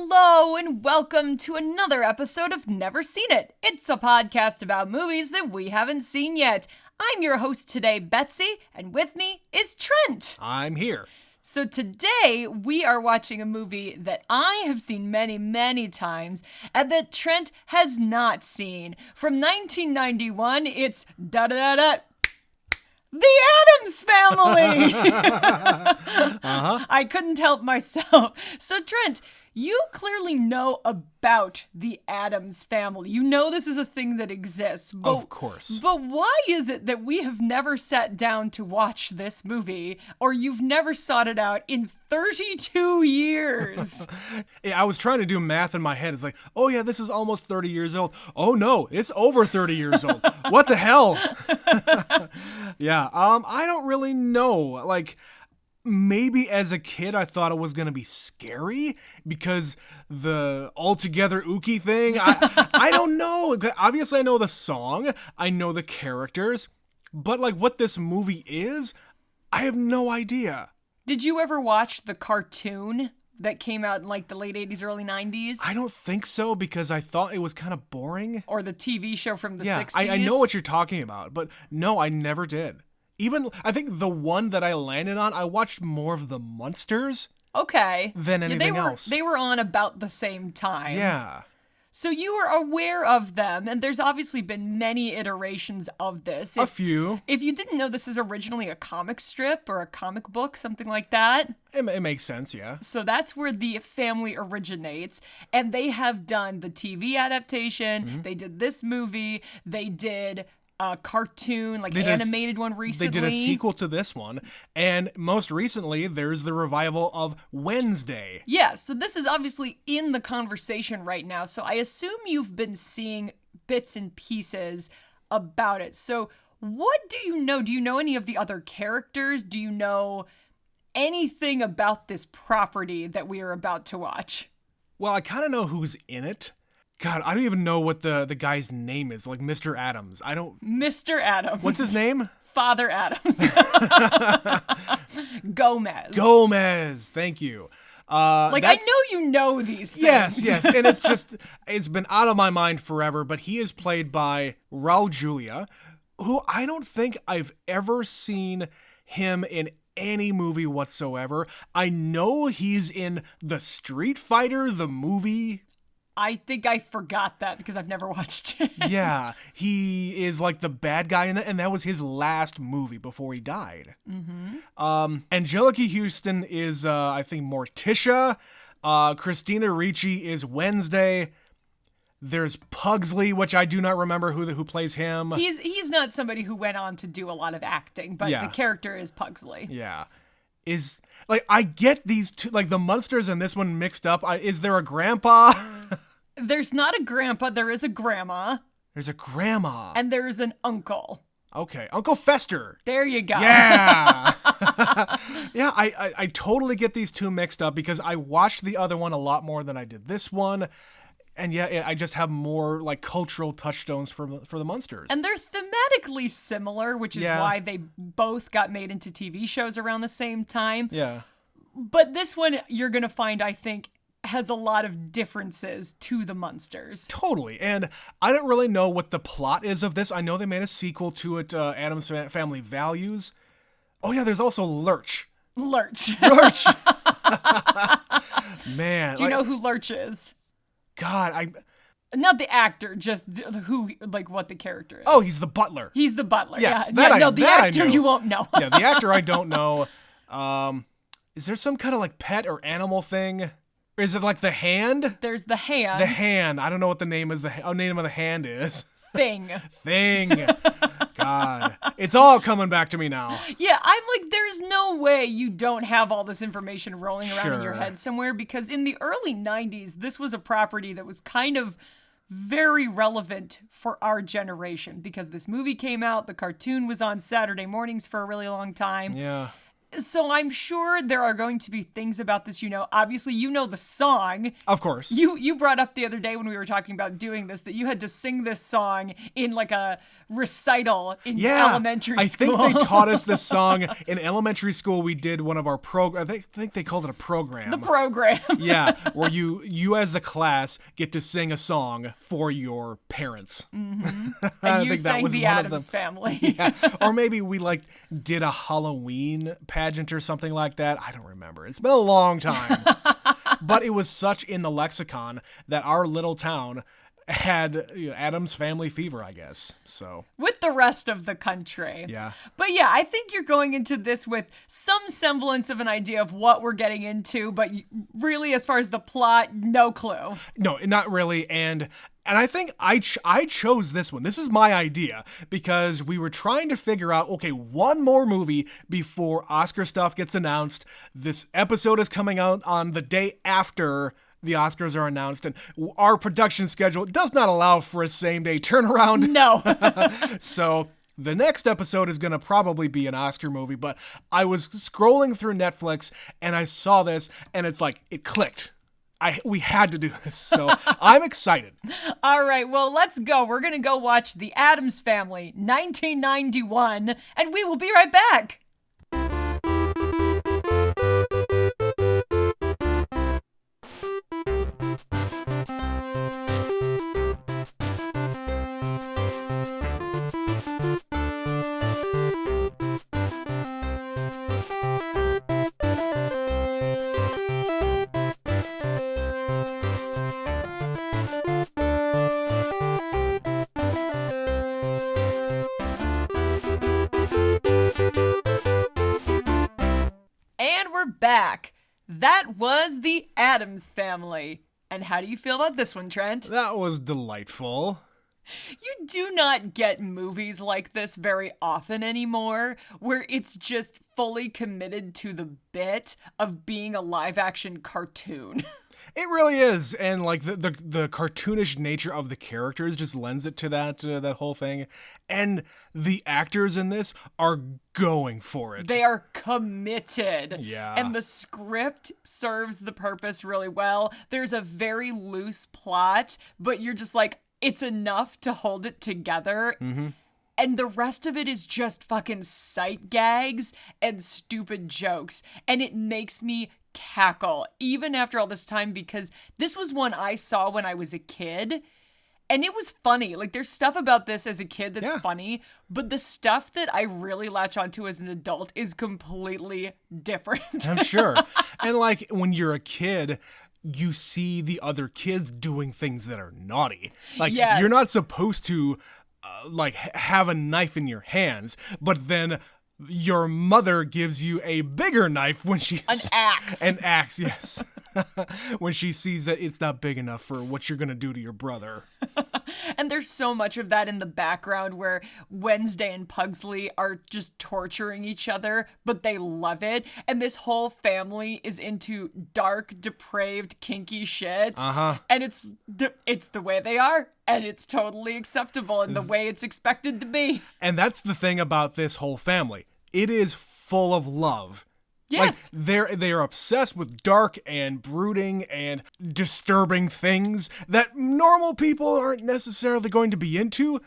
Hello and welcome to another episode of Never Seen It. It's a podcast about movies that we haven't seen yet. I'm your host today, Betsy, and with me is Trent. I'm here. So today we are watching a movie that I have seen many, many times and that Trent has not seen. From 1991, it's da-da-da-da. The Addams Family! I couldn't help myself. So Trent, you clearly know about the Addams Family. You know this is a thing that exists. Of course. But why is it that we have never sat down to watch this movie, or you've never sought it out in 32 years? Yeah, I was trying to do math in my head. It's like, oh yeah, this is almost 30 years old. Oh no, it's over 30 years old. What the hell? Yeah, I don't really know. Like, maybe as a kid I thought it was going to be scary because the altogether ooky thing. I don't know. Obviously I know the song, I know the characters, but like what this movie is, I have no idea. Did you ever watch the cartoon that came out in like the late 80s, early 90s? I don't think so because I thought it was kind of boring. Or the TV show from the 60s? I know what you're talking about, but no, I never did. Even, I think the one that I landed on, I watched more of the Munsters. Okay. Than anything else. They were on about the same time. Yeah. So you were aware of them, and there's obviously been many iterations of this. A few. If you didn't know, this is originally a comic strip or a comic book, something like that. It makes sense, yeah. So that's where the family originates, and they have done the TV adaptation, They did this movie, they did a cartoon, like animated one recently. They did a sequel to this one, and most recently, there's the revival of Wednesday. Yeah, so this is obviously in the conversation right now, so I assume you've been seeing bits and pieces about it. So what do you know? Do you know any of the other characters? Do you know anything about this property that we are about to watch? Well, I kind of know who's in it. God, I don't even know what the guy's name is, like Mr. Addams. I don't... Mr. Addams. What's his name? Father Addams. Gomez. Gomez, thank you. I know you know these things. Yes, and it's been out of my mind forever, but he is played by Raul Julia, who I don't think I've ever seen him in any movie whatsoever. I know he's in the Street Fighter, the movie. I think I forgot that because I've never watched it. Yeah, he is like the bad guy in that, and that was his last movie before he died. Mm-hmm. Angelica Houston is, I think, Morticia. Christina Ricci is Wednesday. There's Pugsley, which I do not remember who plays him. He's not somebody who went on to do a lot of acting, but the character is Pugsley. Yeah. I get these two, like the Munsters and this one mixed up. Is there a grandpa? There's not a grandpa, there is a grandma. There's a grandma. And there's an uncle. Okay, Uncle Fester. There you go. Yeah. Yeah, I totally get these two mixed up because I watched the other one a lot more than I did this one. And yeah, I just have more like cultural touchstones for the Munsters. And they're thematically similar, which is why they both got made into TV shows around the same time. Yeah. But this one, you're going to find, I think, has a lot of differences to the Munsters. Totally. And I don't really know what the plot is of this. I know they made a sequel to it, Addams Family Values. Oh yeah, there's also Lurch. Lurch. Man. Do you know who Lurch is? God, Not the actor, just what the character is. Oh, he's the butler. He's the butler. Yes, yeah. The actor you won't know. Yeah, the actor I don't know. Is there some kind of like pet or animal thing? Or is it like the hand? There's the hand. The hand. I don't know what the name is. Name of the hand is. Thing. God, it's all coming back to me now. Yeah, I'm like, there's no way you don't have all this information rolling around in your head somewhere, because in the early 90s, this was a property that was kind of very relevant for our generation because this movie came out, the cartoon was on Saturday mornings for a really long time. Yeah. So I'm sure there are going to be things about this, obviously you know the song. Of course. You brought up the other day when we were talking about doing this that you had to sing this song in like a recital in elementary school. I think they taught us this song in elementary school. We did one of our programs. I think they called it a program. The program. Yeah, where you as a class get to sing a song for your parents. Mm-hmm. And you sang the Addams Family. Yeah, or maybe we did a Halloween pageant or something like that. I don't remember. It's been a long time. But it was such in the lexicon that our little town had Addams Family fever, I guess. So with the rest of the country. Yeah. But yeah, I think you're going into this with some semblance of an idea of what we're getting into, but really as far as the plot, no clue. No, not really. And I think I chose this one. This is my idea because we were trying to figure out, okay, one more movie before Oscar stuff gets announced. This episode is coming out on the day after the Oscars are announced, and our production schedule does not allow for a same-day turnaround. No. So the next episode is going to probably be an Oscar movie, but I was scrolling through Netflix, and I saw this, and it's like, it clicked. We had to do this, so I'm excited. All right, well, let's go. We're going to go watch The Addams Family, 1991, and we will be right back. Back. That was The Addams Family. And how do you feel about this one, Trent? That was delightful. You do not get movies like this very often anymore, where it's just fully committed to the bit of being a live-action cartoon. It really is, and the cartoonish nature of the characters just lends it to that whole thing. And the actors in this are going for it. They are committed. Yeah. And the script serves the purpose really well. There's a very loose plot, but you're just like, it's enough to hold it together. Mm-hmm. And the rest of it is just fucking sight gags and stupid jokes. And it makes me cackle even after all this time, because this was one I saw when I was a kid and it was funny. Like, there's stuff about this as a kid that's funny, but the stuff that I really latch onto as an adult is completely different. I'm sure. And when you're a kid, you see the other kids doing things that are naughty. Yes. You're not supposed to have a knife in your hands, but then your mother gives you a bigger knife when she's... An axe. An axe, yes. When she sees that it's not big enough for what you're going to do to your brother. And there's so much of that in the background where Wednesday and Pugsley are just torturing each other, but they love it. And this whole family is into dark, depraved, kinky shit. Uh-huh. And it's the way they are. And it's totally acceptable in the way it's expected to be. And that's the thing about this whole family. It is full of love. Yes. They are obsessed with dark and brooding and disturbing things that normal people aren't necessarily going to be into,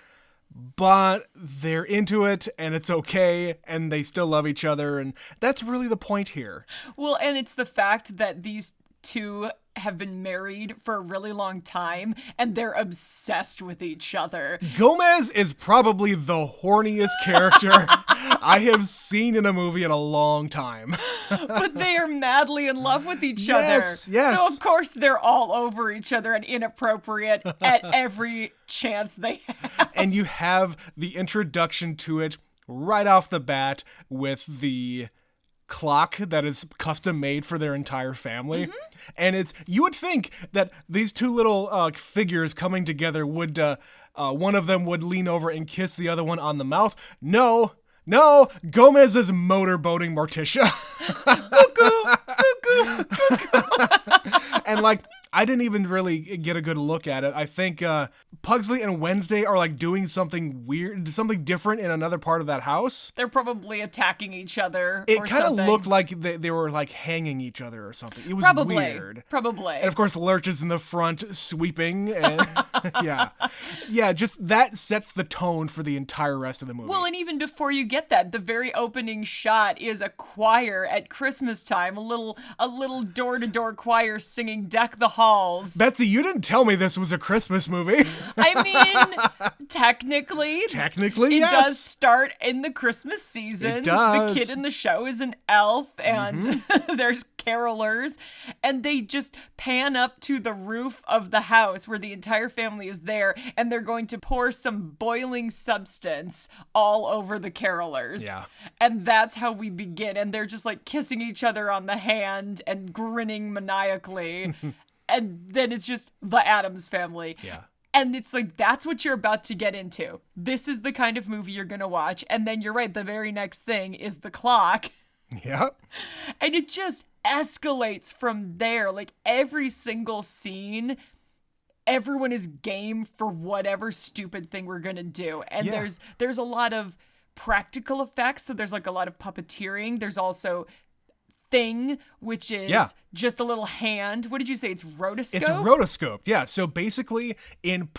but they're into it and it's okay and they still love each other, and that's really the point here. Well, and it's the fact that these two have been married for a really long time and they're obsessed with each other. Gomez is probably the horniest character I have seen in a movie in a long time. But they are madly in love with each other. Yes. So of course they're all over each other and inappropriate at every chance they have. And you have the introduction to it right off the bat with the clock that is custom made for their entire family. Mm-hmm. And you would think that these two little figures coming together would one of them would lean over and kiss the other one on the mouth. No, Gomez is motorboating Morticia. Cuckoo. And I didn't even really get a good look at it. I think Pugsley and Wednesday are like doing something weird, something different in another part of that house. They're probably attacking each other. It or kind of something. looked like they were like hanging each other or something. It was Probably. weird. Probably. And of course, Lurch is in the front sweeping. And yeah, just that sets the tone for the entire rest of the movie. Well, and even before you get that, the very opening shot is a choir at Christmas time, a little door-to-door choir singing "Deck the Halls." Betsy, you didn't tell me this was a Christmas movie. I mean, technically, it yes. Does start in the Christmas season. It does. The kid in the show is an elf, and there's carolers, and they just pan up to the roof of the house where the entire family is there, and they're going to pour some boiling substance all over the carolers. Yeah. And that's how we begin, and they're just like kissing each other on the hand and grinning maniacally. And then it's just the Addams Family. Yeah. And it's like, that's what you're about to get into. This is the kind of movie you're going to watch. And then you're right, the very next thing is the clock. Yep. And it just escalates from there. Like every single scene, everyone is game for whatever stupid thing we're going to do. And there's a lot of practical effects. So there's like a lot of puppeteering. There's also Thing, which is just a little hand. What did you say? It's rotoscope? It's rotoscoped, yeah. So basically,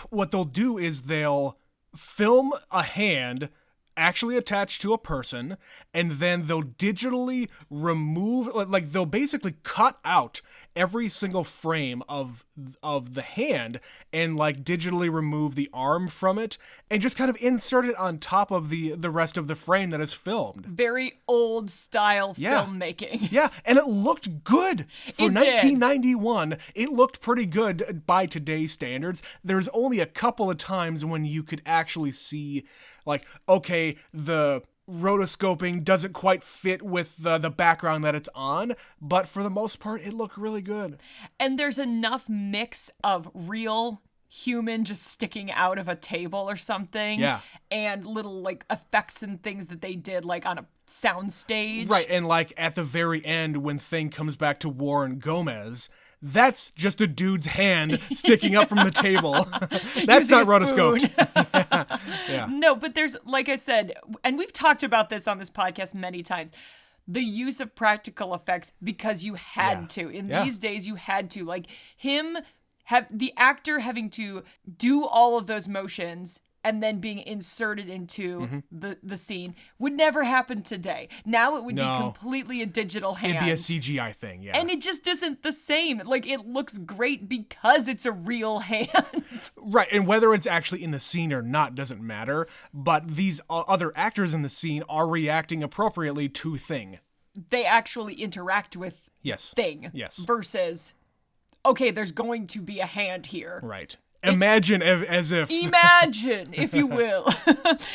what they'll do is they'll film a hand actually attached to a person, and then they'll digitally remove, like they'll basically cut out every single frame of the hand and like digitally remove the arm from it and just kind of insert it on top of the rest of the frame that is filmed. Very old style filmmaking. Yeah, and it looked good. For 1991, it looked pretty good by today's standards. There's only a couple of times when you could actually see like, okay, the rotoscoping doesn't quite fit with the background that it's on, but for the most part, it looked really good. And there's enough mix of real human just sticking out of a table or something, and little like effects and things that they did like on a soundstage. Right, and like at the very end when Thing comes back to Warren Gomez, that's just a dude's hand sticking up from the table. That's not rotoscoped. Yeah. No, but there's, like I said, and we've talked about this on this podcast many times, the use of practical effects because you had to. In these days, you had to. Like the actor having to do all of those motions and then being inserted into the scene would never happen today. Now it would be completely a digital hand. It'd be a CGI thing, yeah. And it just isn't the same. Like, it looks great because it's a real hand. Right, and whether it's actually in the scene or not doesn't matter, but these other actors in the scene are reacting appropriately to Thing. They actually interact with Thing. Yes. Versus, okay, there's going to be a hand here. Right. Imagine as if. Imagine, if you will.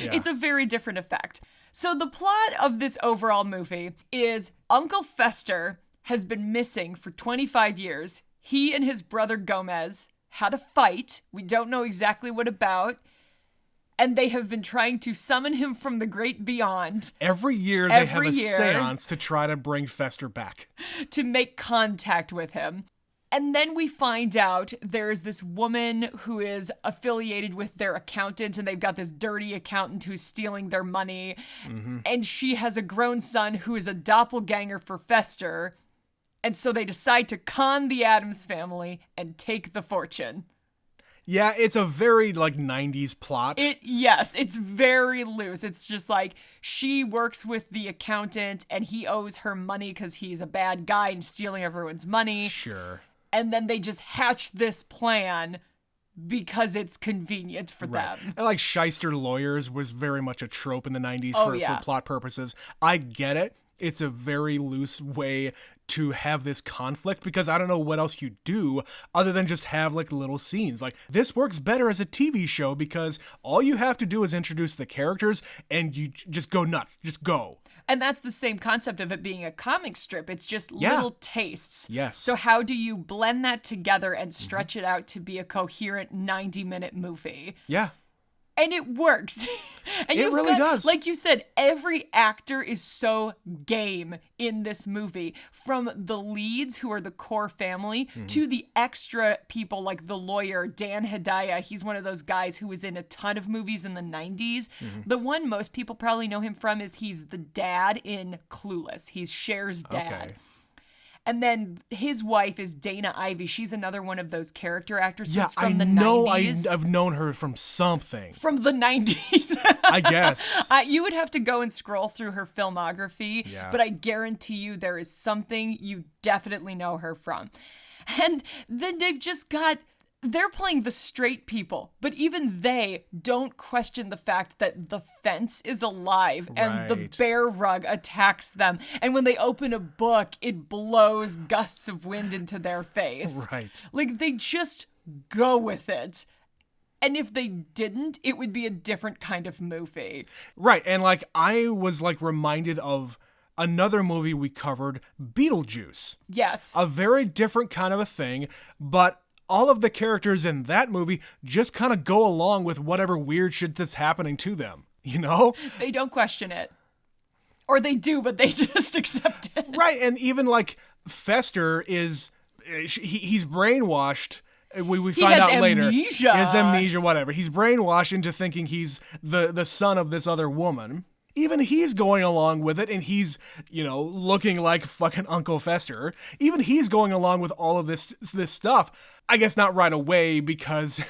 It's a very different effect. So the plot of this overall movie is Uncle Fester has been missing for 25 years. He and his brother Gomez had a fight. We don't know exactly what about. And they have been trying to summon him from the great beyond. Every year they have a seance to try to bring Fester back. To make contact with him. And then we find out there's this woman who is affiliated with their accountant, and they've got this dirty accountant who's stealing their money. And she has a grown son who is a doppelganger for Fester. And so they decide to con the Addams Family and take the fortune. Yeah, it's a very, like, 90s plot. Yes, it's very loose. It's just like, she works with the accountant, and he owes her money because he's a bad guy and stealing everyone's money. Sure. And then they just hatch this plan because it's convenient for them. And like shyster lawyers was very much a trope in the 90s for plot purposes. I get it. It's a very loose way to have this conflict because I don't know what else you do other than just have like little scenes. Like this works better as a TV show because all you have to do is introduce the characters and you just go nuts. Just go. And that's the same concept of it being a comic strip. It's just little tastes. Yes. So how do you blend that together and stretch it out to be a coherent 90-minute movie? Yeah. And it works. And It really does. Like you said, every actor is so game in this movie. From the leads, who are the core family, to the extra people like the lawyer, Dan Hedaya. He's one of those guys who was in a ton of movies in the 90s. The one most people probably know him from is he's the dad in Clueless. He's Cher's dad. Okay. And then his wife is Dana Ivey. She's another one of those character actresses Yeah, from the I know 90s. I've known her from something. From the 90s. I guess. You would have to go and scroll through her filmography, Yeah. but I guarantee you there is something you definitely know her from. And then they're playing the straight people, but even they don't question the fact that the fence is alive and the Right. bear rug attacks them. And when they open a book, it blows gusts of wind into their face. Right. Like, they just go with it. And if they didn't, it would be a different kind of movie. Right. And like I was like reminded of another movie we covered, Beetlejuice. Yes. A very different kind of a thing, but all of the characters in that movie just kind of go along with whatever weird shit that's happening to them, you know? They don't question it. Or they do, but they just accept it. Right, and even like Fester is, he's brainwashed. We find out later. He has amnesia, whatever. He's brainwashed into thinking he's the son of this other woman. Even he's going along with it, and he's, looking like fucking Uncle Fester. Even he's going along with all of this stuff. I guess not right away because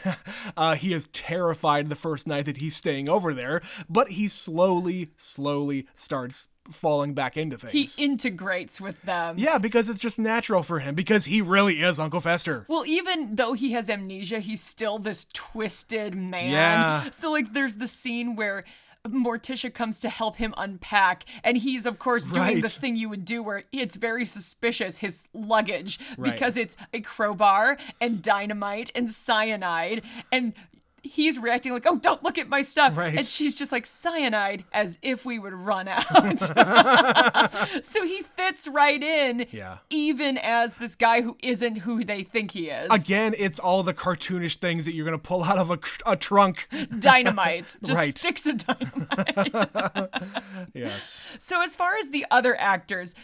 he is terrified the first night that he's staying over there, but he slowly starts falling back into things. He integrates with them. Yeah, because it's just natural for him, because he really is Uncle Fester. Well, even though he has amnesia, he's still this twisted man. Yeah. So, like, there's the scene where Morticia comes to help him unpack, and he's of course doing the Right. thing you would do where it's very suspicious, his luggage, Right. because it's a crowbar and dynamite and cyanide, and he's reacting like, oh, don't look at my stuff. Right. And she's just like, cyanide, as if we would run out. So he fits right in, Yeah. even as this guy who isn't who they think he is. Again, it's all the cartoonish things that you're going to pull out of a trunk. Dynamite. Just Right. sticks of dynamite. Yes. So as far as the other actors,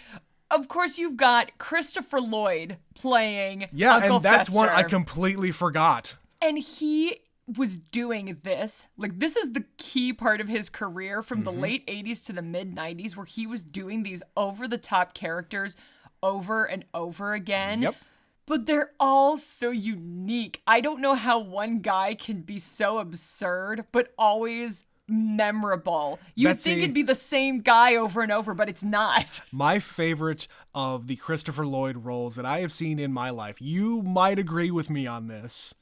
of course you've got Christopher Lloyd playing Yeah, Uncle and that's one I Fester. completely forgot. And he was doing this. Like, this is the key part of his career from the late 80s to the mid 90s, where he was doing these over-the-top characters over and over again. Yep. But they're all so unique. I don't know how one guy can be so absurd, but always memorable. You'd Betsy- think it'd be the same guy over and over, but it's not. My favorite of the Christopher Lloyd roles that I have seen in my life, you might agree with me on this,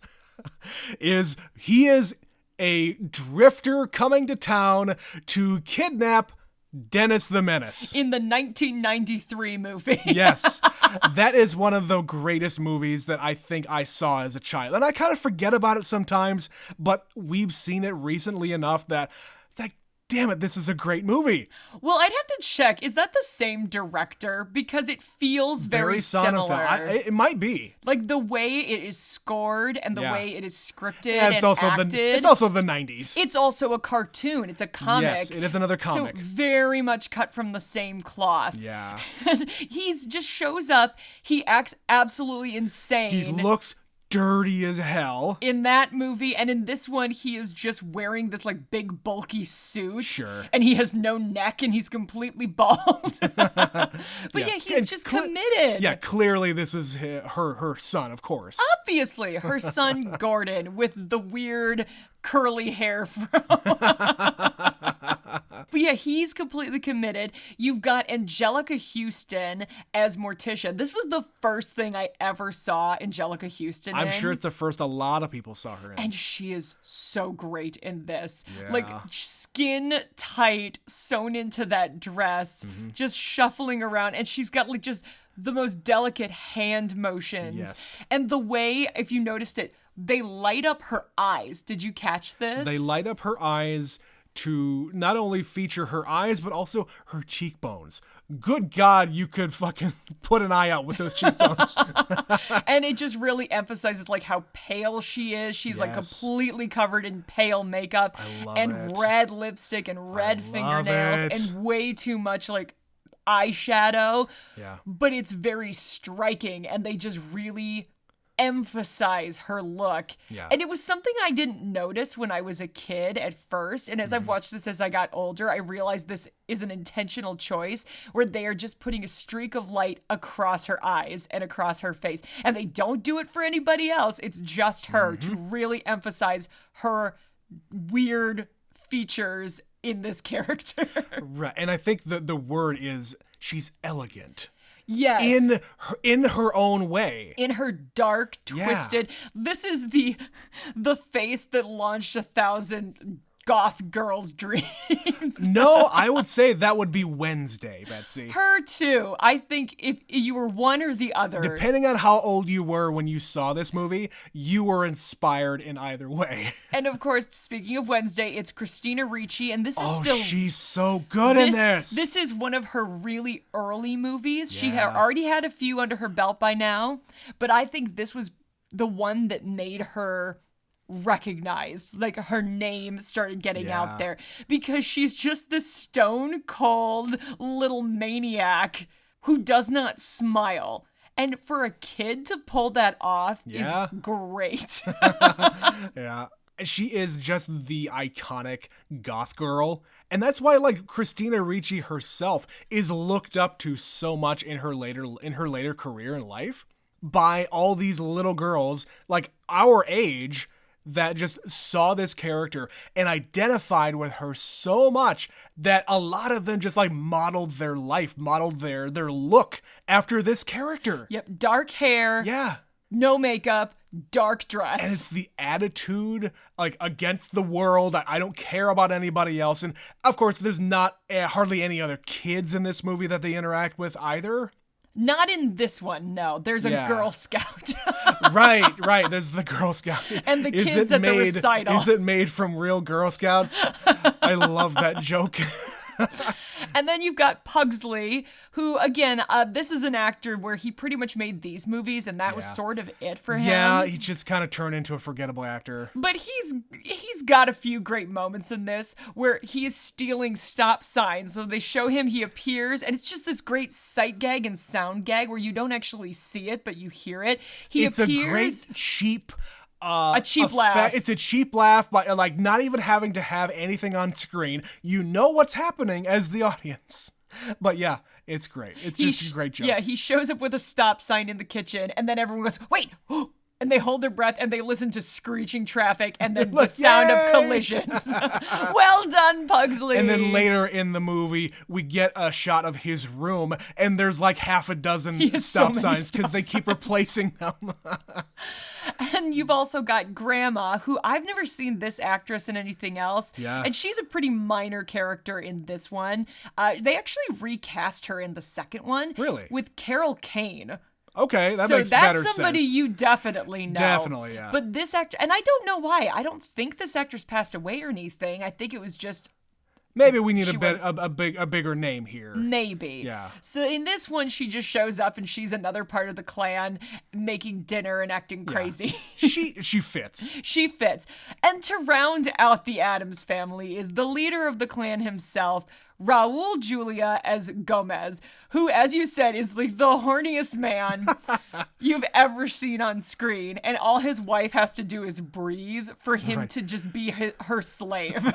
is he is a drifter coming to town to kidnap Dennis the Menace. In the 1993 movie. Yes, that is one of the greatest movies that I think I saw as a child. And I kind of forget about it sometimes, but we've seen it recently enough that it's like, damn it, this is a great movie. Well, I'd have to check. Is that the same director? Because it feels very Sonnenfeld. similar. It might be. Like the way it is scored and the Yeah. way it is scripted Yeah, it's and also acted. it's also the 90s. It's also a cartoon. It's a comic. Yes, it is another comic. So very much cut from the same cloth. Yeah. And he's just shows up. He acts absolutely insane. He looks dirty as hell. In that movie, and in this one, he is just wearing this like big bulky suit. Sure. And he has no neck and he's completely bald. But yeah, he's And just cle- committed. Yeah, clearly this is her son, of course. Obviously, her son Gordon with the weird curly hair fro. But yeah, he's completely committed. You've got Angelica Houston as Morticia. This was the first thing I ever saw Angelica Houston in. I'm sure it's the first a lot of people saw her in. And she is so great in this. Yeah. Like, skin tight, sewn into that dress, Mm-hmm. just shuffling around. And she's got, like, just the most delicate hand motions. Yes. And the way, if you noticed it, they light up her eyes. Did you catch this? They light up her eyes to not only feature her eyes, but also her cheekbones. Good God, you could fucking put an eye out with those cheekbones. And it just really emphasizes like how pale she is. She's like completely covered in pale makeup and red lipstick and red fingernails and way too much like eyeshadow. Yeah. But it's very striking, and they just really emphasize her look. Yeah. And it was something I didn't notice when I was a kid at first. And as I've watched this as I got older, I realized this is an intentional choice where they are just putting a streak of light across her eyes and across her face. And they don't do it for anybody else. It's just her to really emphasize her weird features in this character. Right. And I think the word is she's elegant. Yes. In her own way. In her dark, twisted. This is the face that launched 1,000 goth girls' dreams. No, I would say that would be Wednesday, Betsy. Her too. I think if you were one or the other. Depending on how old you were when you saw this movie, you were inspired in either way. And of course, speaking of Wednesday, it's Christina Ricci, and this is still... she's so good in this. This is one of her really early movies. Yeah. She had already had a few under her belt by now, but I think this was the one that made her recognized, like her name started getting out there, because she's just this stone cold little maniac who does not smile. And for a kid to pull that off is great. Yeah. She is just the iconic goth girl. And that's why like Christina Ricci herself is looked up to so much in her later career in life by all these little girls like our age that just saw this character and identified with her so much that a lot of them just like modeled their life, modeled their look after this character. Yep, dark hair. Yeah. No makeup, dark dress. And it's the attitude like against the world. I don't care about anybody else. And of course, there's not hardly any other kids in this movie that they interact with either. Not in this one, no. There's a Girl Scout. Right. There's the Girl Scout. And the kids at the recital. Is it made from real Girl Scouts? I love that joke. And then you've got Pugsley, who, again, this is an actor where he pretty much made these movies, and that was sort of it for him. Yeah, he just kind of turned into a forgettable actor. But he's got a few great moments in this where he is stealing stop signs. So they show him, he appears, and it's just this great sight gag and sound gag where you don't actually see it, but you hear it. It's a great cheap... a cheap laugh. It's a cheap laugh by like not even having to have anything on screen. You know what's happening as the audience. But yeah, it's great. It's just a great joke. Yeah, he shows up with a stop sign in the kitchen, and then everyone goes, wait, and they hold their breath and they listen to screeching traffic and then the sound of collisions. Well done, Pugsley. And then later in the movie, we get a shot of his room, and there's like half a dozen stop signs because they keep replacing them. And you've also got Grandma, who I've never seen this actress in anything else. Yeah. And she's a pretty minor character in this one. They actually recast her in the second one. Really? With Carol Kane. Okay, that makes better sense. So that's somebody you definitely know. Definitely, yeah. But this actor, and I don't know why. I don't think this actress passed away or anything. I think it was just... Maybe we need a bigger name here. Maybe. Yeah. So in this one, she just shows up and she's another part of the clan making dinner and acting crazy. She fits. She fits. And to round out the Addams family is the leader of the clan himself, Raul Julia as Gomez, who, as you said, is like the horniest man you've ever seen on screen. And all his wife has to do is breathe for him to just be her slave.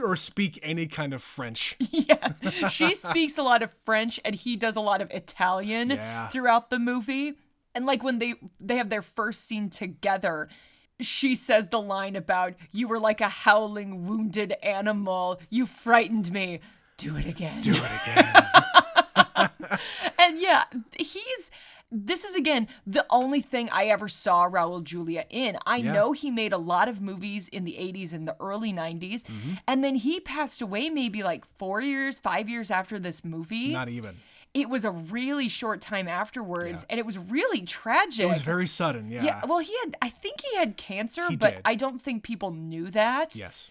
or speak any kind of French. Yes. She speaks a lot of French and he does a lot of Italian throughout the movie. And like when they have their first scene together, she says the line about, "You were like a howling, wounded animal. You frightened me. Do it again." Do it again. And yeah, this is, again, the only thing I ever saw Raul Julia in. I know he made a lot of movies in the 80s and the early 90s. Mm-hmm. And then he passed away maybe like 5 years after this movie. Not even. It was a really short time afterwards, and it was really tragic. It was very sudden, Yeah, well, I think he had cancer, but I don't think people knew that. Yes.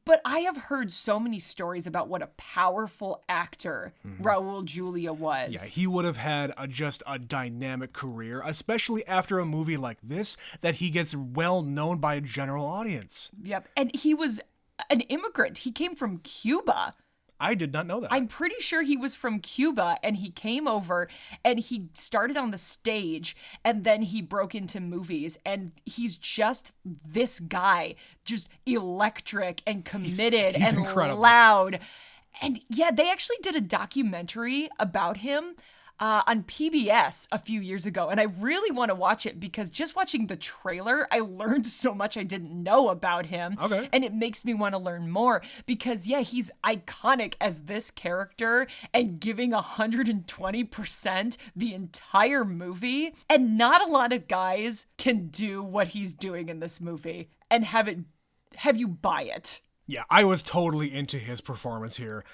But I have heard so many stories about what a powerful actor Raul Julia was. Yeah, he would have had just a dynamic career, especially after a movie like this, that he gets well known by a general audience. Yep. And he was an immigrant. He came from Cuba. I did not know that. I'm pretty sure he was from Cuba, and he came over and he started on the stage, and then he broke into movies, and he's just this guy, just electric and committed he's and incredible. loud. And yeah, they actually did a documentary about him on PBS a few years ago, and I really want to watch it because just watching the trailer, I learned so much I didn't know about him. Okay. And it makes me want to learn more because, yeah, he's iconic as this character and giving 120% the entire movie. And not a lot of guys can do what he's doing in this movie and have you buy it. Yeah, I was totally into his performance here.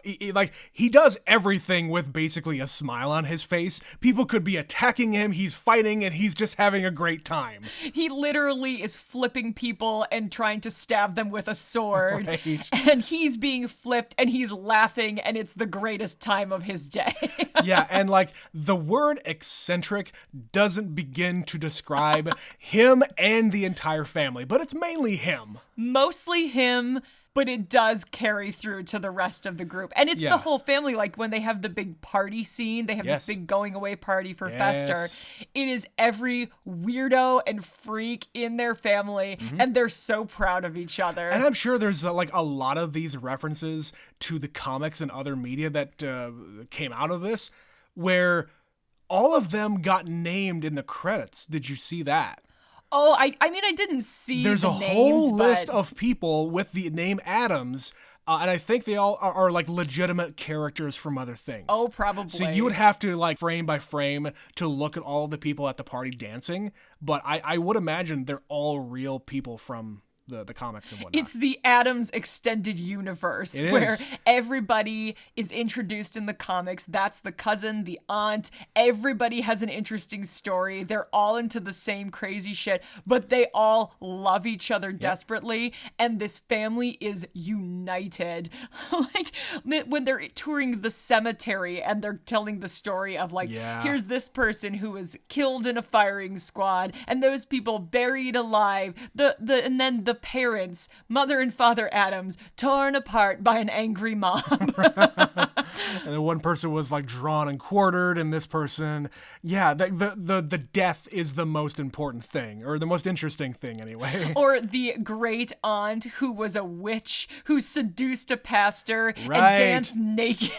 He does everything with basically a smile on his face. People could be attacking him, he's fighting, and he's just having a great time. He literally is flipping people and trying to stab them with a sword. Right. And he's being flipped and he's laughing, and it's the greatest time of his day. Yeah, and the word eccentric doesn't begin to describe him and the entire family, but it's mainly him. Mostly him, but it does carry through to the rest of the group. And it's the whole family. Like when they have the big party scene, they have this big going away party for Fester. It is every weirdo and freak in their family, and they're so proud of each other. And I'm sure there's a lot of these references to the comics and other media that came out of this, where all of them got named in the credits. Did you see that? Oh, I mean, I didn't see There's the a names, whole but list of people with the name Addams, and I think they all are legitimate characters from other things. Oh, probably. So you would have to frame by frame to look at all the people at the party dancing, but I would imagine they're all real people from the comics and whatnot. It's the Addams extended universe where everybody is introduced in the comics. That's the cousin, the aunt. Everybody has an interesting story. They're all into the same crazy shit, but they all love each other desperately. And this family is united. When they're touring the cemetery and they're telling the story of here's this person who was killed in a firing squad and those people buried alive. And then the parents, Mother and Father Addams, torn apart by an angry mob. And then one person was drawn and quartered, and this person, the death is the most important thing, or the most interesting thing anyway. Or the great aunt who was a witch who seduced a pastor and Right. danced naked.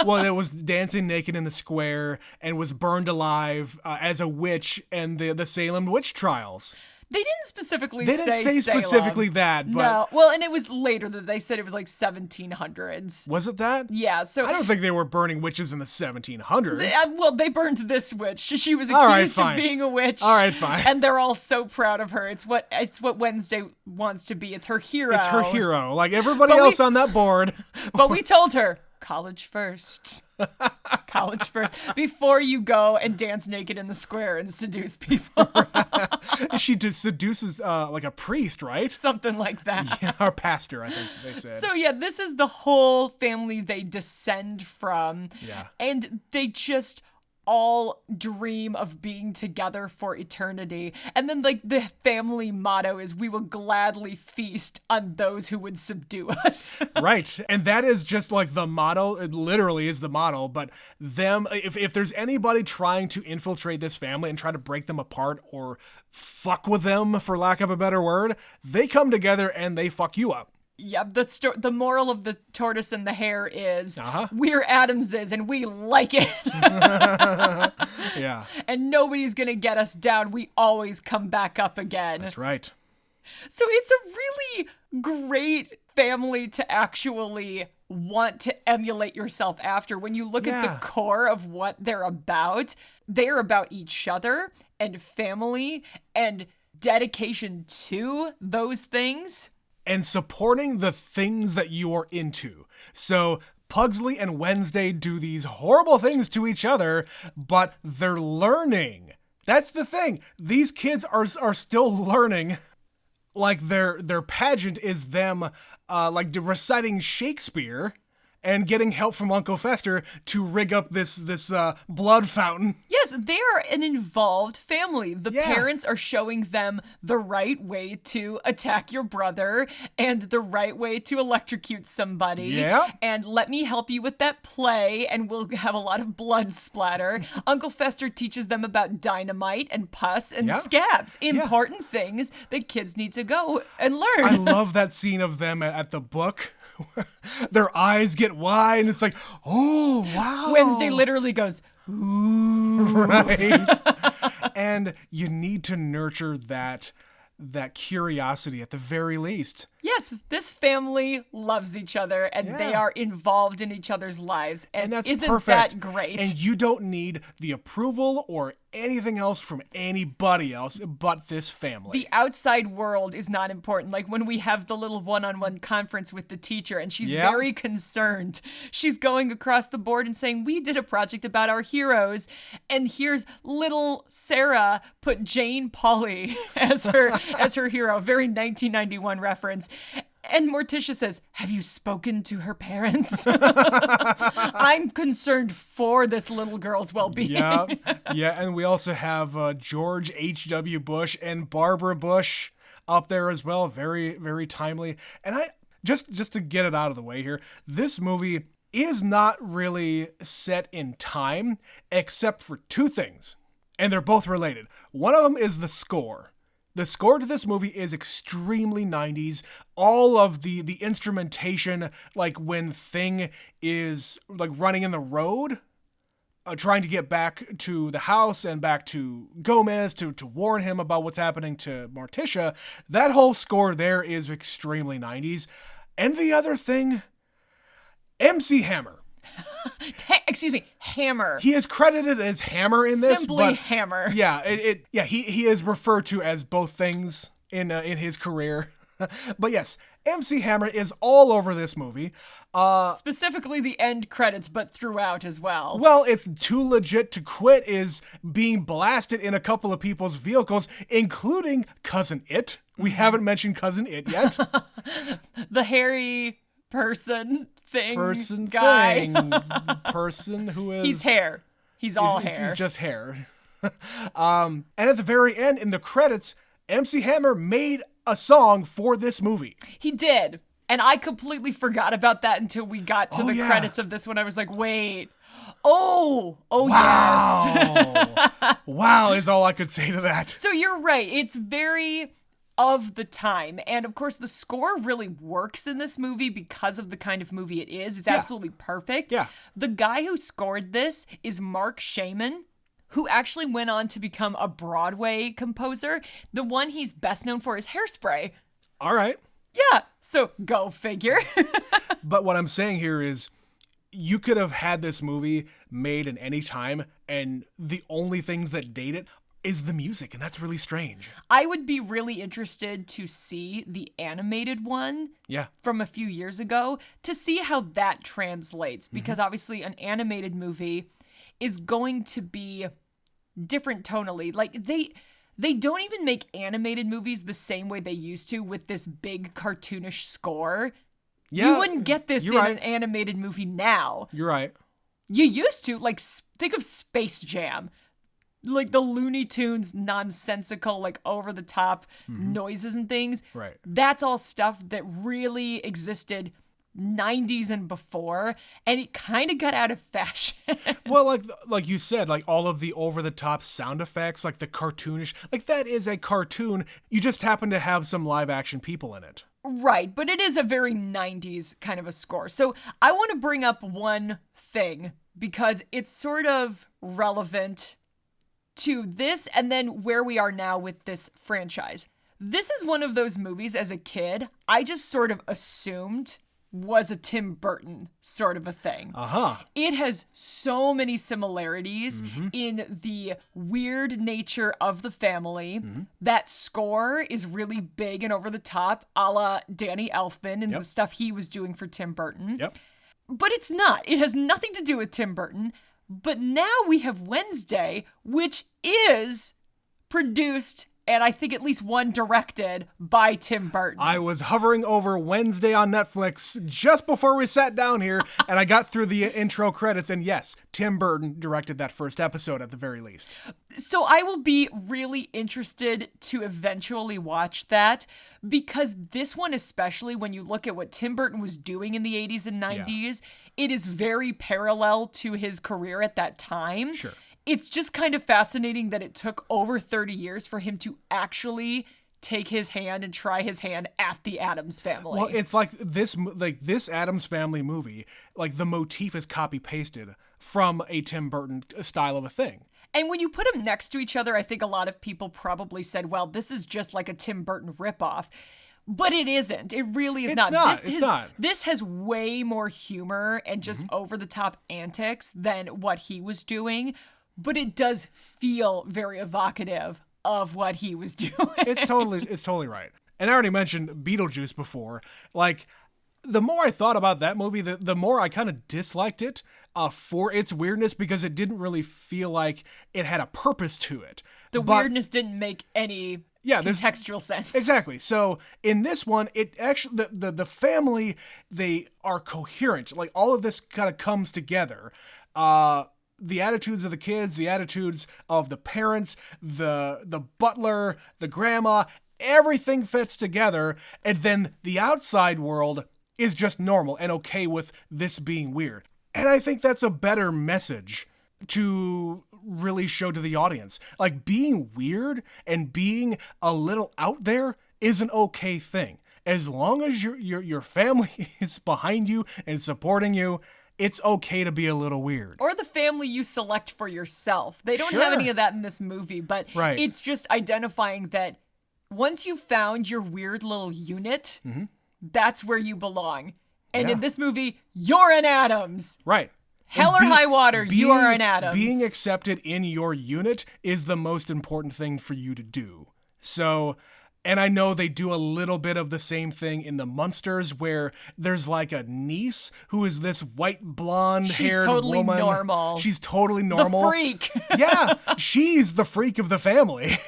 Well, it was dancing naked in the square and was burned alive as a witch in the Salem witch trials. They didn't specifically They didn't say Salem. specifically that, but No. Well, and it was later that they said it was 1700s. was it that? Yeah, so I don't think they were burning witches in the 1700s. well, they burned this witch. She was All right, accused of fine. being a witch. All right, fine. And they're all so proud of her. It's what Wednesday wants to be. It's her hero. It's her hero, like everybody But else on that board. But we told her, college first. College first. Before you go and dance naked in the square and seduce people. She seduces like a priest, right? Something like that. Yeah, or pastor, I think they said. So yeah, this is the whole family they descend from. Yeah. And they just all dream of being together for eternity. And then the family motto is, we will gladly feast on those who would subdue us. Right. And that is just the motto. It literally is the motto. But them, if there's anybody trying to infiltrate this family and try to break them apart or fuck with them, for lack of a better word, they come together and they fuck you up. Yep, the moral of the tortoise and the hare is, We're Addamses and we like it. Yeah. And nobody's gonna get us down. We always come back up again. That's right. So it's a really great family to actually want to emulate yourself after. When you look at the core of what they're about each other and family and dedication to those things. And supporting the things that you are into. So Pugsley and Wednesday do these horrible things to each other, but they're learning. That's the thing. These kids are still learning. like their pageant is them like reciting Shakespeare and getting help from Uncle Fester to rig up this blood fountain. Yes, they are an involved family. The Yeah. parents are showing them the right way to attack your brother and the right way to electrocute somebody. Yeah. And let me help you with that play, and we'll have a lot of blood splatter. Uncle Fester teaches them about dynamite and pus and Yeah. scabs. Important things that kids need to go and learn. I love that scene of them at the book. Their eyes get wide and it's like, oh, wow. Wednesday literally goes, ooh. Right. And you need to nurture that curiosity at the very least. Yes, this family loves each other and they are involved in each other's lives. And that's isn't perfect. that great? And you don't need the approval or anything else from anybody else but this family. The outside world is not important. Like when we have the little one-on-one conference with the teacher and she's very concerned. She's going across the board and saying, we did a project about our heroes. And here's little Sarah put Jane Pauley as her hero. Very 1991 reference. And Morticia says, have you spoken to her parents? I'm concerned for this little girl's well-being. Yeah, and we also have George H.W. Bush and Barbara Bush up there as well. Very, very timely. And I just to get it out of the way here, this movie is not really set in time except for two things. And they're both related. One of them is the score. The score to this movie is extremely 90s. All of the instrumentation, like when Thing is like running in the road, trying to get back to the house and back to Gomez to warn him about what's happening to Morticia, that whole score there is extremely 90s. And the other thing, MC Hammer. Excuse me, Hammer. He is credited as Hammer in this. Simply Hammer. Yeah, he is referred to as both things in his career. But yes, MC Hammer is all over this movie. Specifically the end credits, but throughout as well. Well, it's Too Legit to Quit is being blasted in a couple of people's vehicles, including Cousin It. We haven't mentioned Cousin It yet. The hairy person thing guy. Person who is... He's hair. He's all hair. He's just hair. And at the very end, in the credits, MC Hammer made a song for this movie. He did. And I completely forgot about that until we got to the yeah. credits of this one. I was like, wait. Oh, wow. Yes. Wow is all I could say to that. So you're right. It's very of the time. And of course, the score really works in this movie because of the kind of movie it is. It's absolutely perfect. Yeah. The guy who scored this is Mark Shaman, who actually went on to become a Broadway composer. The one he's best known for is Hairspray. All right. Yeah, so go figure. But what I'm saying here is you could have had this movie made in any time, and the only things that date it is the music, and that's really strange. I would be really interested to see the animated one from a few years ago to see how that translates, because obviously an animated movie is going to be different tonally. Like they don't even make animated movies the same way they used to with this big cartoonish score. Yeah, you wouldn't get this in an animated movie now. You're right. You used to, like, think of Space Jam. Like the Looney Tunes nonsensical, like over-the-top noises and things. Right. That's all stuff that really existed 90s and before, and it kind of got out of fashion. Well, like you said, like all of the over-the-top sound effects, like the cartoonish, like that is a cartoon. You just happen to have some live-action people in it. Right, but it is a very 90s kind of a score. So I want to bring up one thing because it's sort of relevant to this and then where we are now with this franchise. This is one of those movies as a kid I just sort of assumed was a Tim Burton sort of a thing. It has so many similarities in the weird nature of the family. That score is really big and over the top, a la Danny Elfman and the stuff he was doing for Tim Burton. But it's not. It has nothing to do with Tim Burton. But now we have Wednesday, which is produced and I think at least one directed by Tim Burton. I was hovering over Wednesday on Netflix just before we sat down here, and I got through the intro credits, and yes, Tim Burton directed that first episode at the very least. So I will be really interested to eventually watch that, because this one, especially when you look at what Tim Burton was doing in the 80s and 90s, it is very parallel to his career at that time. Sure. It's just kind of fascinating that it took over 30 years for him to actually take his hand and try his hand at the Addams Family. Well, it's like this Addams Family movie, like the motif is copy pasted from a Tim Burton style of a thing. And when you put them next to each other, I think a lot of people probably said, well, this is just like a Tim Burton ripoff. But it isn't. It really is not. This has way more humor and just over-the-top antics than what he was doing. But it does feel very evocative of what he was doing. It's totally right. And I already mentioned Beetlejuice before. Like, the more I thought about that movie, the more I kind of disliked it for its weirdness, because it didn't really feel like it had a purpose to it. Weirdness didn't make any contextual sense. Exactly. So in this one, it actually the family, they are coherent. Like, all of this kind of comes together. The attitudes of the kids, the attitudes of the parents, the butler, the grandma, everything fits together, and then the outside world is just normal and okay with this being weird. And I think that's a better message to really show to the audience. Like, being weird and being a little out there is an okay thing. As long as your family is behind you and supporting you, it's okay to be a little weird. Or the family you select for yourself. They don't have any of that in this movie, but it's just identifying that once you've found your weird little unit, that's where you belong. And in this movie, you're an Addams. Right. Hell or high water, you are an Addams. Being accepted in your unit is the most important thing for you to do. So... And I know they do a little bit of the same thing in the Munsters, where there's like a niece who is this white blonde-haired woman. Normal. She's totally normal. The freak. Yeah, she's the freak of the family.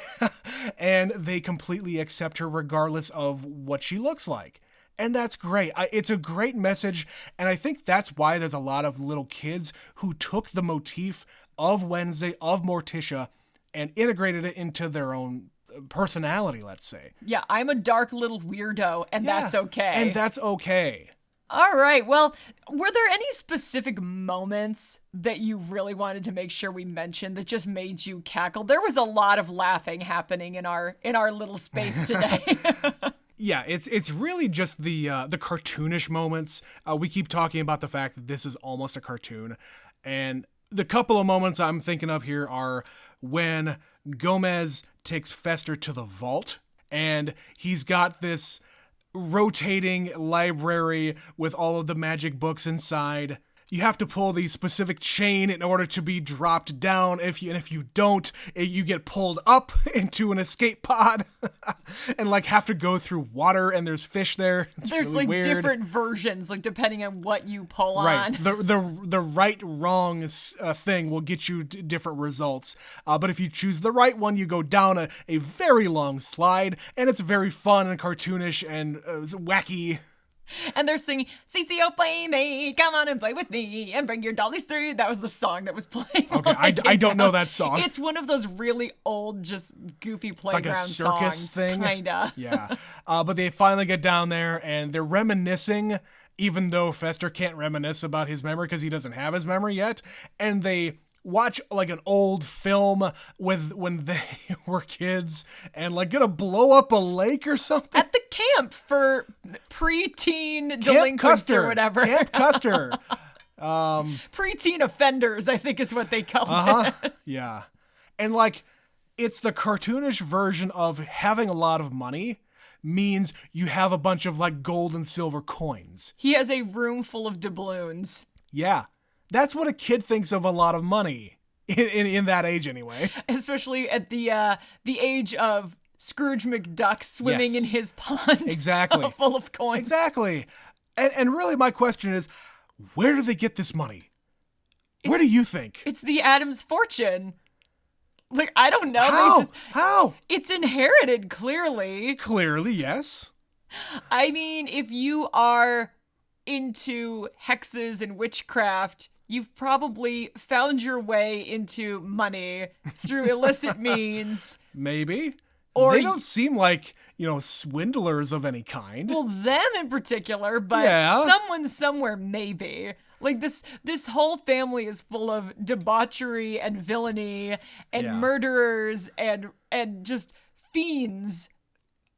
And they completely accept her regardless of what she looks like. And that's great. It's a great message. And I think that's why there's a lot of little kids who took the motif of Wednesday, of Morticia, and integrated it into their own personality, let's say. Yeah, I'm a dark little weirdo, and that's okay. And that's okay. All right. Well, were there any specific moments that you really wanted to make sure we mentioned that just made you cackle? There was a lot of laughing happening in our little space today. Yeah, it's really just the cartoonish moments. We keep talking about the fact that this is almost a cartoon, and the couple of moments I'm thinking of here are when Gomez takes Fester to the vault, and he's got this rotating library with all of the magic books inside. You have to pull the specific chain in order to be dropped down. If you don't, you get pulled up into an escape pod and like have to go through water, and there's fish there. There's really like weird. Different versions, like depending on what you pull right. on. The right wrong thing will get you different results. But if you choose the right one, you go down a very long slide, and it's very fun and cartoonish and wacky. And they're singing, CCO play me, come on and play with me, and bring your dollies through. That was the song that was playing. Okay, I don't know that song. It's one of those really old, just goofy playground songs. It's like a circus songs, thing. Kinda. Yeah. But they finally get down there, and they're reminiscing, even though Fester can't reminisce about his memory because he doesn't have his memory yet. And they watch like an old film with when they were kids and like gonna blow up a lake or something at the camp for preteen delinquents or whatever. Camp Custer. Preteen offenders, I think is what they called it. Yeah. And like, it's the cartoonish version of having a lot of money means you have a bunch of like gold and silver coins. He has a room full of doubloons. Yeah. That's what a kid thinks of a lot of money in that age anyway. Especially at the age of Scrooge McDuck swimming in his pond. Exactly. Full of coins. Exactly. And really my question is, where do they get this money? Where do you think? It's the Addams fortune. Like, I don't know. How? How? It's inherited, clearly. Clearly, yes. I mean, if you are into hexes and witchcraft, you've probably found your way into money through illicit means. Maybe. Or they don't seem like, swindlers of any kind. Well, them in particular, but someone somewhere maybe. Like this whole family is full of debauchery and villainy and murderers and just fiends.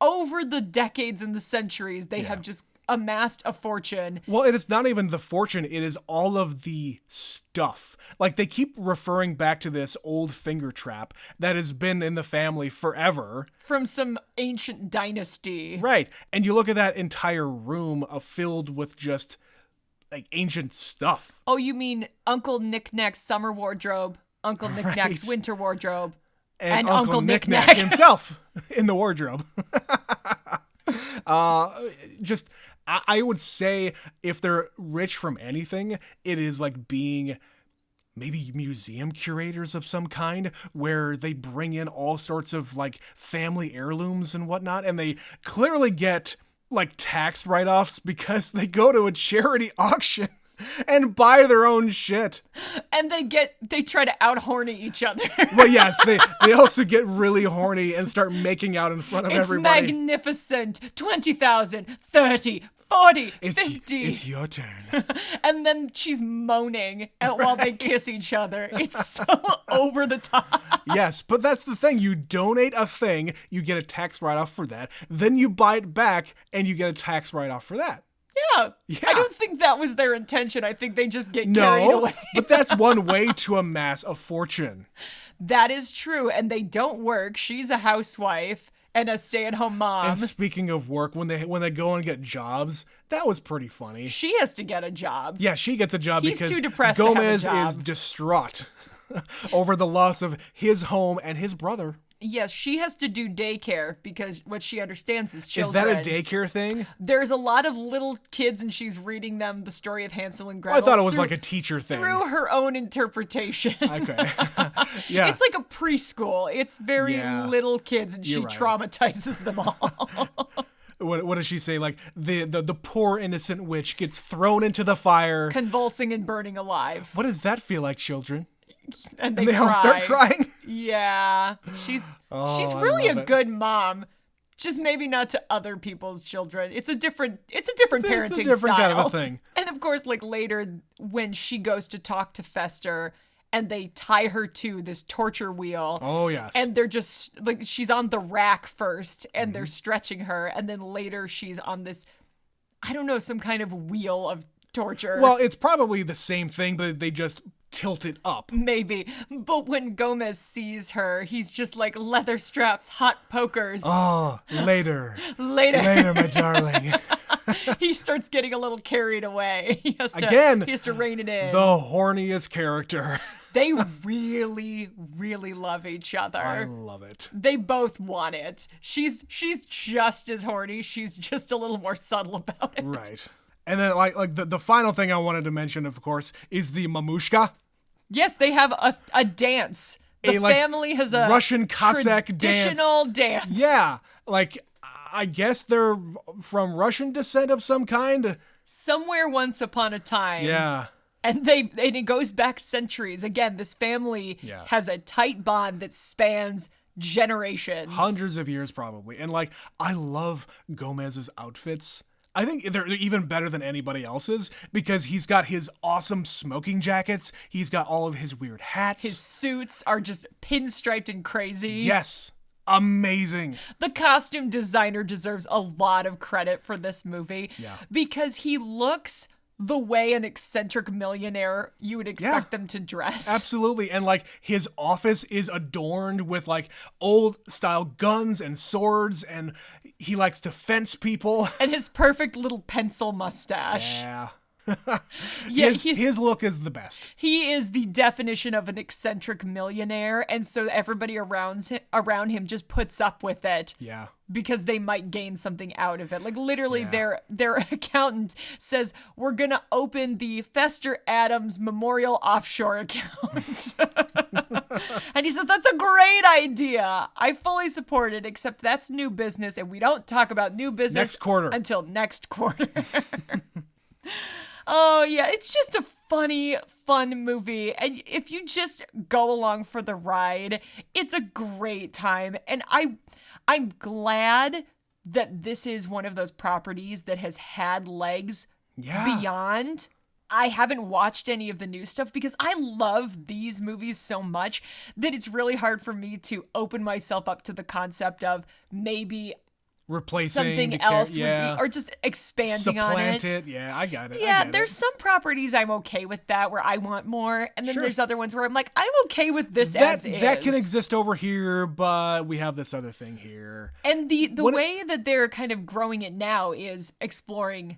Over the decades and the centuries, they have just amassed a fortune. Well, it is not even the fortune, it is all of the stuff. Like, they keep referring back to this old finger trap that has been in the family forever. From some ancient dynasty. Right. And you look at that entire room filled with just, like, ancient stuff. Oh, you mean Uncle Knick-Knack's summer wardrobe, Uncle Knick-Knack's winter wardrobe, and Uncle Knick-Knack himself in the wardrobe. I would say if they're rich from anything, it is like being maybe museum curators of some kind, where they bring in all sorts of like family heirlooms and whatnot, and they clearly get like tax write-offs because they go to a charity auction and buy their own shit. And they try to out-horny each other. Well, yes, they also get really horny and start making out in front of everybody. It's magnificent. 20,000, 30, 40, 50. It's your turn. And then she's moaning while they kiss each other. It's so over the top. Yes, but that's the thing. You donate a thing, you get a tax write-off for that. Then you buy it back, and you get a tax write-off for that. Yeah. I don't think that was their intention. I think they just get carried away. But that's one way to amass a fortune. That is true, and they don't work. She's a housewife and a stay-at-home mom. And speaking of work, when they go and get jobs, that was pretty funny. She has to get a job. Yeah, she gets a job He's because too depressed Gomez to have a job. is distraught over the loss of his home and his brother. Yes, she has to do daycare because what she understands is children. Is that a daycare thing? There's a lot of little kids and she's reading them the story of Hansel and Gretel. I thought it was like a teacher thing. Through her own interpretation. Okay. Yeah. It's like a preschool. It's very little kids and she traumatizes them all. What does she say? Like, the poor innocent witch gets thrown into the fire. Convulsing and burning alive. What does that feel like, children? And they all start crying. Yeah. She's really a good mom. Just maybe not to other people's children. It's a different parenting style. It's a different kind of a thing. And of course, like later when she goes to talk to Fester and they tie her to this torture wheel. Oh, yes. And they're just like, she's on the rack first and they're stretching her. And then later she's on this, I don't know, some kind of wheel of torture. Well, it's probably the same thing, but they just tilt it up. Maybe. But when Gomez sees her, he's just like leather straps, hot pokers. Oh, later. Later, my darling. He starts getting a little carried away. He has to rein it in. The horniest character. They really, really love each other. I love it. They both want it. She's just as horny. She's just a little more subtle about it. Right. And then like the final thing I wanted to mention, of course, is the mamushka. Yes, they have a dance. The family has a Russian Cossack traditional dance. Yeah, like I guess they're from Russian descent of some kind. Somewhere once upon a time. Yeah. And it goes back centuries. Again, this family has a tight bond that spans generations. Hundreds of years probably. And like I love Gomez's outfits. I think they're even better than anybody else's because he's got his awesome smoking jackets. He's got all of his weird hats. His suits are just pinstriped and crazy. Yes. Amazing. The costume designer deserves a lot of credit for this movie because he looks the way an eccentric millionaire you would expect them to dress. Absolutely. And like his office is adorned with like old style guns and swords, and he likes to fence people. And his perfect little pencil mustache. Yeah. Yeah, his look is the best. he is the definition of an eccentric millionaire, and so everybody around him just puts up with it. Yeah. Because they might gain something out of it. Like literally Yeah. their accountant says, we're gonna open the Fester Addams Memorial Offshore account. And he says, that's a great idea. I fully support it, except that's new business and we don't talk about new business Next quarter. until next quarter. Oh yeah, it's just a funny, fun movie. And if you just go along for the ride, it's a great time. And I'm glad that this is one of those properties that has had legs beyond. I haven't watched any of the new stuff because I love these movies so much that it's really hard for me to open myself up to the concept of maybe Replacing something else would yeah. be, or just expanding on Supplant it. Yeah, I got it. Yeah, I get there's it. some properties I'm okay with that where I want more, and then Sure. there's other ones where I'm like, I'm okay with this that as is. that can exist over here, but we have this other thing here. And the What way that they're kind of growing it now is exploring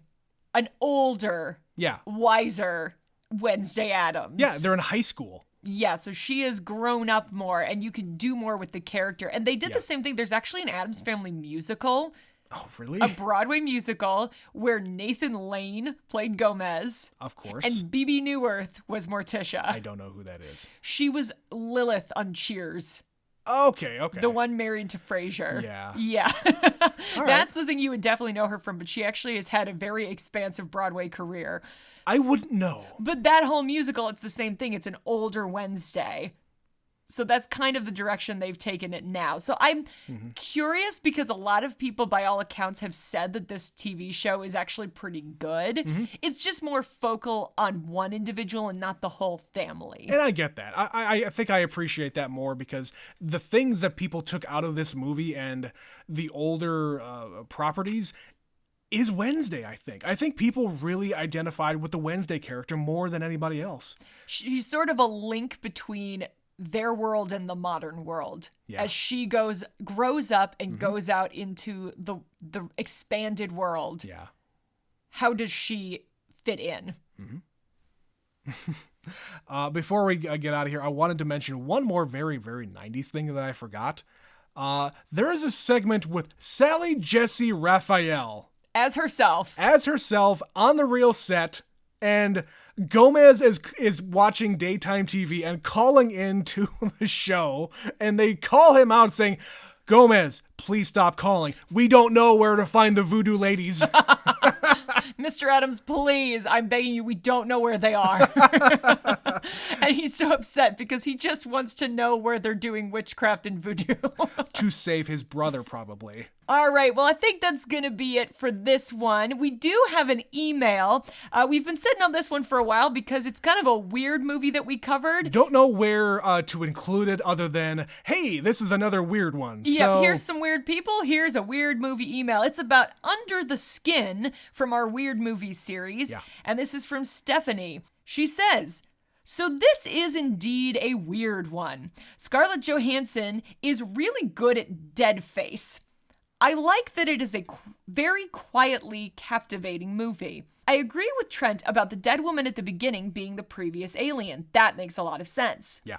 an older, Yeah. wiser Wednesday Addams. Yeah, they're in high school. Yeah, so she has grown up more, and you can do more with the character. And they did Yeah. the same thing. There's actually an Addams Family musical, Oh, really? a Broadway musical, where Nathan Lane played Gomez. Of course. And Bebe Neuwirth was Morticia. I don't know who that is. She was Lilith on Cheers, Okay. the one married to Frasier. Yeah. Yeah. right. That's the thing you would definitely know her from, but she actually has had a very expansive Broadway career. I wouldn't know. But that whole musical, it's the same thing. It's an older Wednesday. So that's kind of the direction they've taken it now. So I'm curious because a lot of people, by all accounts, have said that this TV show is actually pretty good. It's just more focal on one individual and not the whole family. And I get that. I think I appreciate that more because the things that people took out of this movie and the older properties is Wednesday, I think. I think people really identified with the Wednesday character more than anybody else. She's sort of a link between their world and the modern world as she grows up and goes out into the expanded world. Yeah. How does she fit in? Before we get out of here, I wanted to mention one more very, very 90s thing that I forgot. There is a segment with Sally Jesse Raphael As herself. on the real set, and Gomez is watching daytime TV and calling into the show, and they call him out saying, Gomez, please stop calling. We don't know where to find the voodoo ladies. Mr. Addams, please, I'm begging you, we don't know where they are. And he's so upset because he just wants to know where they're doing witchcraft and voodoo. To save his brother, probably. All right, well, I think that's going to be it for this one. We do have an email. We've been sitting on this one for a while because it's kind of a weird movie that we covered. Don't know where to include it other than, hey, this is another weird one. Yeah, here's some weird people. Here's a weird movie email. It's about Under the Skin from our Weird Movies series. Yeah. And this is from Stephanie. She says, so this is indeed a weird one. Scarlett Johansson is really good at dead face. I like that it is a very quietly captivating movie. I agree with Trent about the dead woman at the beginning being the previous alien. That makes a lot of sense. Yeah.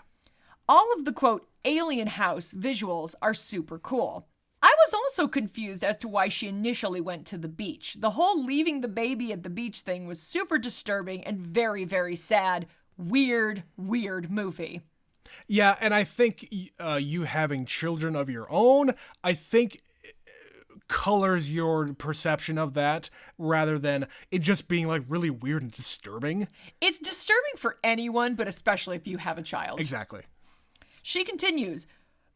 All of the, quote, alien house visuals are super cool. I was also confused as to why she initially went to the beach. The whole leaving the baby at the beach thing was super disturbing and very, very sad. Weird, weird movie. Yeah, and I think you having children of your own, I think colors your perception of that rather than it just being like really weird and disturbing. It's disturbing for anyone, but especially if you have a child. Exactly. She continues,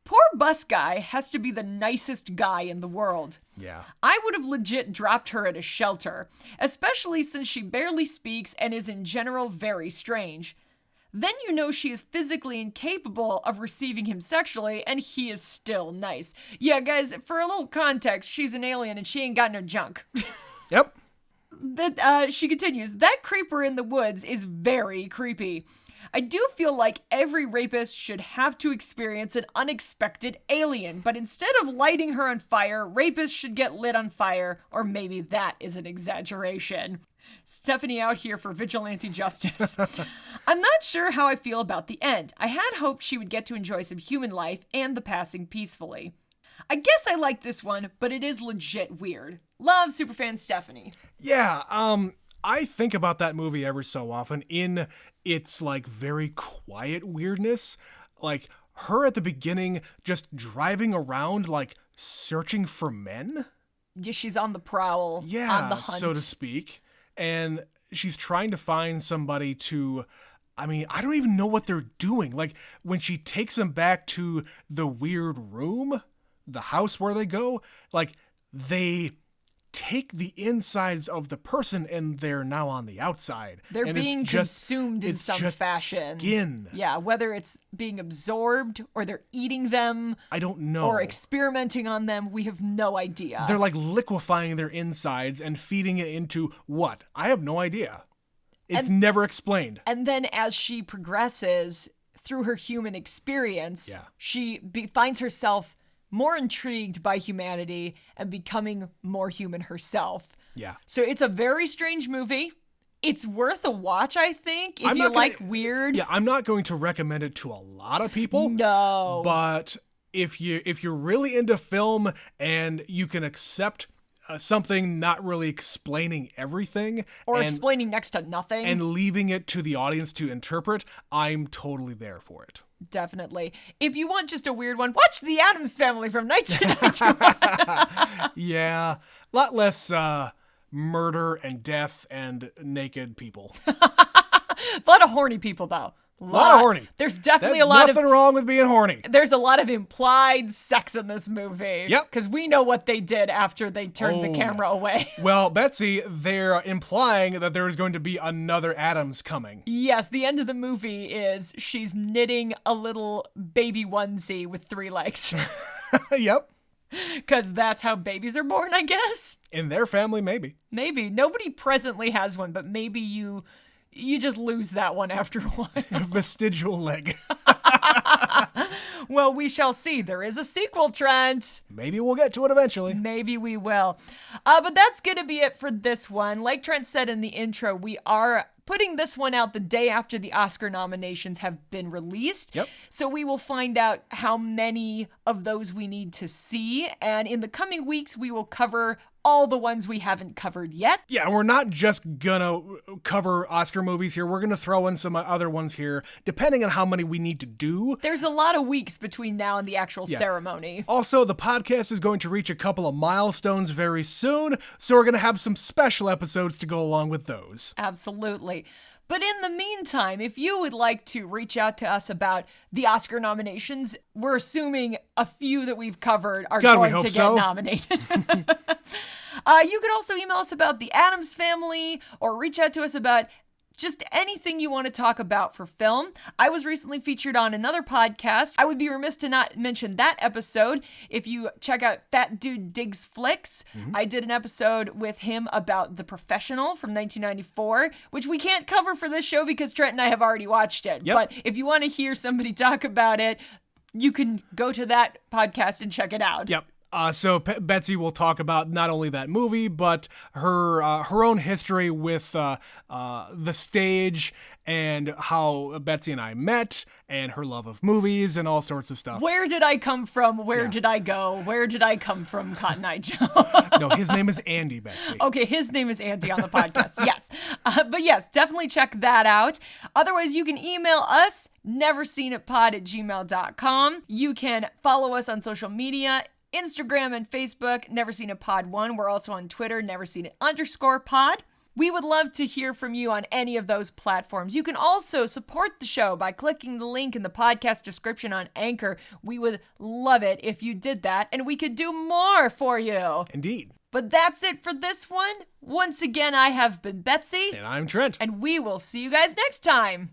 poor bus guy has to be the nicest guy in the world. Yeah. I would have legit dropped her at a shelter, especially since she barely speaks and is in general very strange. Then you know she is physically incapable of receiving him sexually, and he is still nice. Yeah, guys, for a little context, she's an alien and she ain't got no junk. Yep. She continues, that creeper in the woods is very creepy. I do feel like every rapist should have to experience an unexpected alien, but instead of lighting her on fire, rapists should get lit on fire, or maybe that is an exaggeration. Stephanie out here for vigilante justice. I'm not sure how I feel about the end. I had hoped she would get to enjoy some human life and the passing peacefully. I guess I like this one, but it is legit weird. Love, superfan Stephanie. Yeah, I think about that movie every so often in its like very quiet weirdness. Like her at the beginning just driving around like searching for men. Yeah, she's on the prowl, on the hunt. So to speak. And she's trying to find somebody to, I mean, I don't even know what they're doing. Like when she takes them back to the weird room, the house where they go, like they take the insides of the person and they're now on the outside. They're and being consumed in some fashion. Skin. Yeah, whether it's being absorbed or they're eating them. I don't know. Or experimenting on them. We have no idea. They're like liquefying their insides and feeding it into what? I have no idea. It's never explained. And then as she progresses through her human experience, she finds herself more intrigued by humanity and becoming more human herself. Yeah. So it's a very strange movie. It's worth a watch, I think, if you like weird. Yeah, I'm not going to recommend it to a lot of people. No. But if you're really into film and you can accept something not really explaining everything or explaining next to nothing and leaving it to the audience to interpret, I'm totally there for it. Definitely. If you want just a weird one, watch The Addams Family from 1991. Yeah, a lot less murder and death and naked people. A lot of horny people, though. A lot of horny. There's definitely There's a lot nothing wrong with being horny. There's a lot of implied sex in this movie. Yep. Because we know what they did after they turned the camera away. Well, Betsy, they're implying that there is going to be another Addams coming. Yes, the end of the movie is she's knitting a little baby onesie with 3 legs. Yep. Because that's how babies are born, I guess. In their family, maybe. Maybe. Nobody presently has one, but maybe you just lose that one after a while. A vestigial leg. Well, we shall see. There is a sequel, Trent. Maybe we'll get to it eventually. Maybe we will. But that's going to be it for this one. Like Trent said in the intro, we are putting this one out the day after the Oscar nominations have been released. Yep. So we will find out how many of those we need to see. And in the coming weeks, we will cover all the ones we haven't covered yet. Yeah, we're not just gonna cover Oscar movies here. We're gonna throw in some other ones here, depending on how many we need to do. There's a lot of weeks between now and the actual ceremony. Also, the podcast is going to reach a couple of milestones very soon, so we're gonna have some special episodes to go along with those. Absolutely. But in the meantime, if you would like to reach out to us about the Oscar nominations, we're assuming a few that we've covered are going to get nominated. You could also email us about the Addams Family or reach out to us about just anything you want to talk about for film. I was recently featured on another podcast. I would be remiss to not mention that episode. If you check out Fat Dude Digs Flicks, I did an episode with him about The Professional from 1994, which we can't cover for this show because Trent and I have already watched it. Yep. But if you want to hear somebody talk about it, you can go to that podcast and check it out. Yep. So Betsy will talk about not only that movie, but her own history with the stage and how Betsy and I met and her love of movies and all sorts of stuff. Where did I come from? Where did I go? Where did I come from, Cotton Eye Joe? No, his name is Andy, Betsy. Okay, his name is Andy on the podcast. Yes. But yes, definitely check that out. Otherwise, you can email us, neverseenitpod@gmail.com. You can follow us on social media, Instagram and Facebook, Never Seen It Pod 1. We're also on Twitter, NeverSeenIt_pod. We would love to hear from you on any of those platforms. You can also support the show by clicking the link in the podcast description on Anchor. We would love it if you did that, and we could do more for you. Indeed. But that's it for this one. Once again, I have been Betsy. And I'm Trent. And we will see you guys next time.